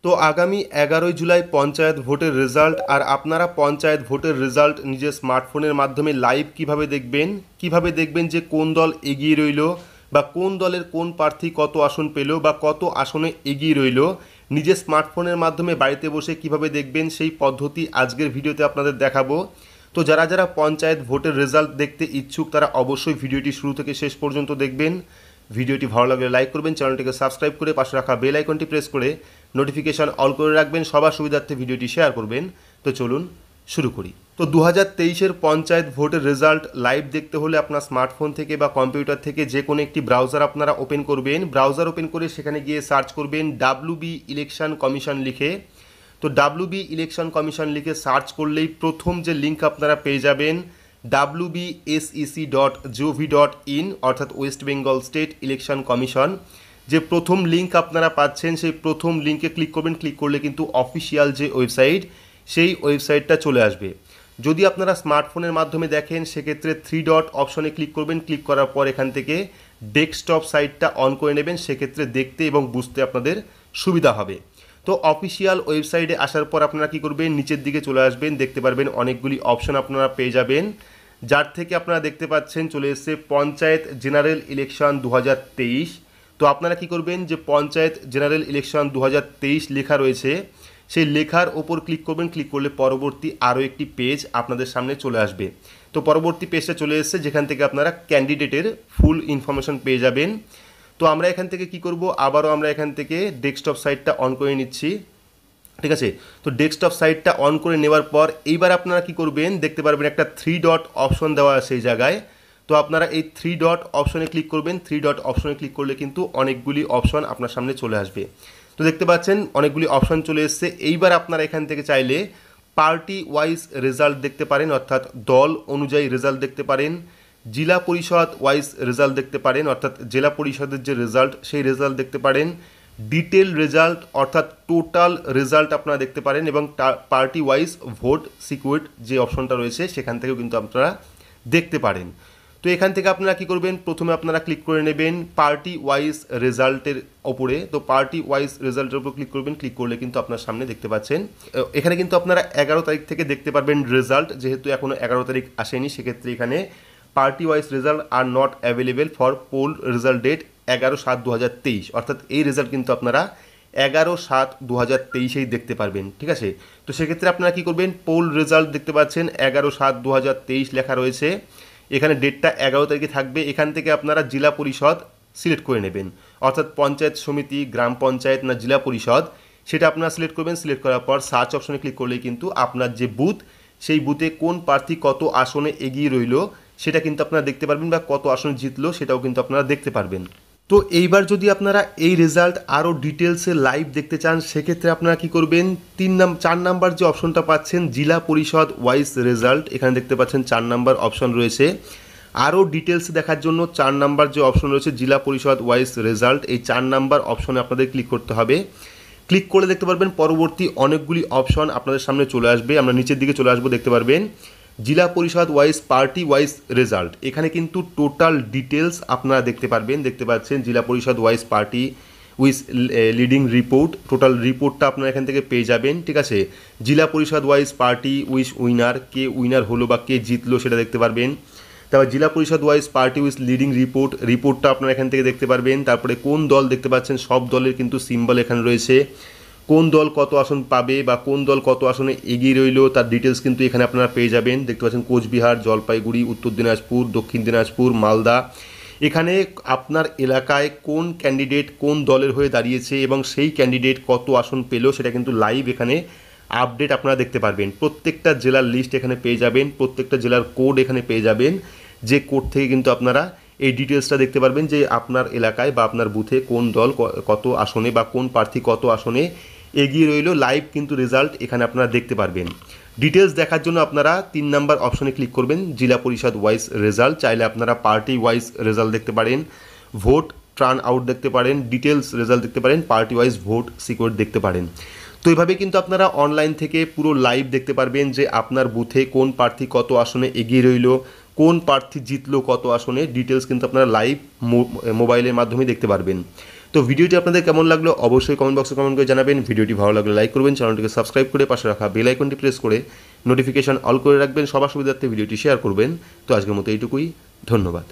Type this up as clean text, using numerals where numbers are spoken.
তো আগামী 11ই জুলাই পঞ্চায়েত ভোটের রেজাল্ট, আর আপনারা পঞ্চায়েত ভোটের রেজাল্ট নিজের স্মার্টফোনের মাধ্যমে লাইভ কিভাবে দেখবেন যে কোন দল এগিয়ে রইল বা কোন দলের কোন প্রার্থী কত আসন পেল বা কত আসনে এগিয়ে রইল, নিজের স্মার্টফোনের মাধ্যমে বাড়িতে বসে কিভাবে দেখবেন সেই পদ্ধতি আজকের ভিডিওতে আপনাদের দেখাবো। তো যারা যারা পঞ্চায়েত ভোটের রেজাল্ট দেখতে ইচ্ছুক তারা অবশ্যই ভিডিওটি শুরু থেকে শেষ পর্যন্ত দেখবেন। ভিডিওটি ভালো লাগলে লাইক করবেন, চ্যানেলটিকে সাবস্ক্রাইব করে পাশে রাখা বেল আইকনটি প্রেস করে নোটিফিকেশান অল করে রাখবেন, সবার সুবিধার্থে ভিডিওটি শেয়ার করবেন। তো চলুন শুরু করি। তো 2023-এর পঞ্চায়েত ভোটের রেজাল্ট লাইভ দেখতে হলে আপনার স্মার্টফোন থেকে বা কম্পিউটার থেকে যে কোনো একটি ব্রাউজার আপনারা ওপেন করবেন। ব্রাউজার ওপেন করে সেখানে গিয়ে সার্চ করবেন WB ইলেকশন কমিশন লিখে। তো WB ইলেকশন কমিশন লিখে সার্চ করলেই প্রথম যে লিঙ্ক আপনারা পেয়ে যাবেন wbsec.gov.in অর্থাৎ West Bengal state election commission, যে প্রথম লিঙ্ক আপনারা পাচ্ছেন সেই প্রথম লিঙ্কে ক্লিক করবেন। ক্লিক করলে কিন্তু অফিসিয়াল যে ওয়েবসাইট সেই ওয়েবসাইটটা চলে আসবে। যদি আপনারা স্মার্টফোনের মাধ্যমে দেখেন সেক্ষেত্রে 3 ডট অপশনে ক্লিক করবেন। ক্লিক করার পর এখান থেকে ডেস্কটপ সাইটটা অন করে নেবেন, সেক্ষেত্রে দেখতে এবং বুঝতে আপনাদের সুবিধা হবে। তো অফিসিয়াল ওয়েবসাইটে আসার পর আপনারা কী করবেন, নিচের দিকে চলে আসবেন, দেখতে পারবেন অনেকগুলি অপশন আপনারা পেয়ে যাবেন, যার থেকে আপনারা দেখতে পাচ্ছেন চলে এসেছে পঞ্চায়েত জেনারেল ইলেকশন 2023। তো আপনারা কি করবেন, যে পঞ্চায়েত জেনারেল ইলেকশন 2023 লেখা রয়েছে সেই লেখার ওপর ক্লিক করবেন। ক্লিক করলে পরবর্তী আরও একটি পেজ আপনাদের সামনে চলে আসবে। তো পরবর্তী পেজটা চলে এসেছে, যেখান থেকে আপনারা ক্যান্ডিডেটের ফুল ইনফরমেশন পেয়ে যাবেন। তো আমরা এখান থেকে কি করব, আবারও আমরা এখান থেকে ডেস্কটপ সাইটটা অন করে নিচ্ছি, ঠিক আছে। তো ডেস্কটপ সাইটটা অন করে নেওয়ার পর এইবার আপনারা কি করবেন, দেখতে পারবেন একটা 3 ডট অপশন দেওয়া আছে সেই জায়গায়। তো আপনারা এই 3 ডট অপশনে ক্লিক করবেন। 3 ডট অপশনে ক্লিক করলে কিন্তু অনেকগুলি অপশন আপনার সামনে চলে আসবে। তো দেখতে পাচ্ছেন অনেকগুলি অপশন চলে এসছে। এইবার আপনারা এখান থেকে চাইলে পার্টি ওয়াইজ রেজাল্ট দেখতে পারেন, অর্থাৎ দল অনুযায়ী রেজাল্ট দেখতে পারেন। জেলা পরিষদ ওয়াইজ রেজাল্ট দেখতে পারেন, অর্থাৎ জেলা পরিষদের যে রেজাল্ট সেই রেজাল্ট দেখতে পারেন। ডিটেল রেজাল্ট অর্থাৎ টোটাল রেজাল্ট আপনারা দেখতে পারেন, এবং পার্টি ওয়াইজ ভোট সিকিউরিড যে অপশনটা রয়েছে সেখান থেকেও কিন্তু আপনারা দেখতে পারেন। তো এখান থেকে আপনারা কি করবেন, প্রথমে আপনারা ক্লিক করে নেবেন পার্টি ওয়াইজ রেজাল্টের ওপরে। তো পার্টি ওয়াইজ রেজাল্টের উপর ক্লিক করবেন। ক্লিক করলে কিন্তু আপনার সামনে দেখতে পাচ্ছেন এখানে কিন্তু আপনারা 11 তারিখ থেকে দেখতে পারবেন রেজাল্ট, যেহেতু এখনও 11 তারিখ আসেনি সেক্ষেত্রে এখানে party wise result are not available for poll result date 11/7/2023, অর্থাৎ এই রেজাল্ট কিন্তু আপনারা 11/7/2023 দেখতে পারবেন, ঠিক আছে। তো সেক্ষেত্রে আপনারা কী করবেন, পোল রেজাল্ট দেখতে পাচ্ছেন 11/7/2023 লেখা রয়েছে, এখানে ডেটটা 11 তারিখে থাকবে। এখান থেকে আপনারা জেলা পরিষদ সিলেক্ট করে নেবেন, অর্থাৎ পঞ্চায়েত সমিতি, গ্রাম পঞ্চায়েত না জেলা পরিষদ সেটা আপনারা সিলেক্ট করবেন। সিলেক্ট করার পর সার্চ অপশনে ক্লিক করলেই কিন্তু আপনার যে বুথ সেই বুথে কোন প্রার্থী কত আসনে এগিয়ে রইল সেটা কিন্তু আপনারা দেখতে পারবেন, বা কত আসনে জিতলো সেটাও কিন্তু আপনারা দেখতে পারবেন। তো এইবার যদি আপনারা এই রেজাল্ট আরও ডিটেলসে লাইভ দেখতে চান সেক্ষেত্রে আপনারা কি করবেন, 4 নাম্বার যে অপশনটা পাচ্ছেন জেলা পরিষদ ওয়াইজ রেজাল্ট, এখানে দেখতে পাচ্ছেন 4 নাম্বার অপশন রয়েছে। আরও ডিটেলস দেখার জন্য 4 নাম্বার যে অপশন রয়েছে জেলা পরিষদ ওয়াইজ রেজাল্ট, এই 4 নাম্বার অপশনে আপনাদের ক্লিক করতে হবে। ক্লিক করে দেখতে পারবেন পরবর্তী অনেকগুলি অপশন আপনাদের সামনে চলে আসবে। আমরা নিচের দিকে চলে আসবো, দেখতে পারবেন জেলা পরিষদ ওয়াইজ পার্টি ওয়াইজ রেজাল্ট, এখানে কিন্তু টোটাল ডিটেলস আপনারা দেখতে পারবেন। দেখতে পাচ্ছেন জেলা পরিষদ wise party with leading report, total রিপোর্টটা আপনারা এখান থেকে পেয়ে যাবেন, ঠিক আছে। জেলা পরিষদ wise party with winner, K winner হলো বা কে জিতলো সেটা দেখতে পারবেন। তারপর জেলা পরিষদ ওয়াইজ পার্টি উইথ লিডিং রিপোর্টটা আপনারা এখান থেকে দেখতে পারবেন। তারপরে কোন দল দেখতে পাচ্ছেন, সব দলের কিন্তু সিম্বল এখানে রয়েছে, কোন দল কত আসন পাবে বা কোন দল কত আসনে এগিয়ে রইল তার ডিটেলস কিন্তু এখানে আপনারা পেয়ে যাবেন। দেখতে পাচ্ছেন কোচবিহার, জলপাইগুড়ি, উত্তর দিনাজপুর, দক্ষিণ দিনাজপুর, মালদা, এখানে আপনার এলাকায় কোন ক্যান্ডিডেট কোন দলের হয়ে দাঁড়িয়েছে এবং সেই ক্যান্ডিডেট কত আসন পেল সেটা কিন্তু লাইভ এখানে আপডেট আপনারা দেখতে পারবেন। প্রত্যেকটা জেলার লিস্ট এখানে পেয়ে যাবেন, প্রত্যেকটা জেলার কোড এখানে পেয়ে যাবেন, যে কোড থেকে কিন্তু আপনারা এই ডিটেলসটা দেখতে পারবেন যে আপনার এলাকায় বা আপনার বুথে কোন দল কত আসনে বা কোন প্রার্থী কত আসনে এগিয়ে রইল, লাইভ কিন্তু রেজাল্ট এখানে আপনারা দেখতে পারবেন। ডিটেলস দেখার জন্য আপনারা 3 নাম্বার অপশনে ক্লিক করবেন, জেলা পরিষদ ওয়াইজ রেজাল্ট। চাইলে আপনারা পার্টি ওয়াইজ রেজাল্ট দেখতে পারেন, ভোট টার্ন আউট দেখতে পারেন, ডিটেলস রেজাল্ট দেখতে পারেন, পার্টি ওয়াইজ ভোট সিকিউর দেখতে পারেন। তো এইভাবে কিন্তু আপনারা অনলাইন থেকে পুরো লাইভ দেখতে পারবেন যে আপনার বুথে কোন প্রার্থী কত আসনে এগিয়ে রইল, কোন প্রার্থী জিতলো কত আসনে, ডিটেলস কিন্তু আপনারা লাইভ মোবাইলের মাধ্যমে দেখতে পারবেন। তো ভিডিওটি আপনাদের কেমন লাগলো অবশ্যই কমেন্ট বক্সে কমেন্ট করে জানাবেন। ভিডিওটি ভালো লাগলে লাইক করবেন, চ্যানেলটিকে সাবস্ক্রাইব করে পাশে রাখা বেল আইকনটি প্রেস করে নোটিফিকেশন অল করে রাখবেন। সবার সুবিধার্থে ভিডিওটি শেয়ার করবেন। তো আজকের মতো এইটুকুই, ধন্যবাদ।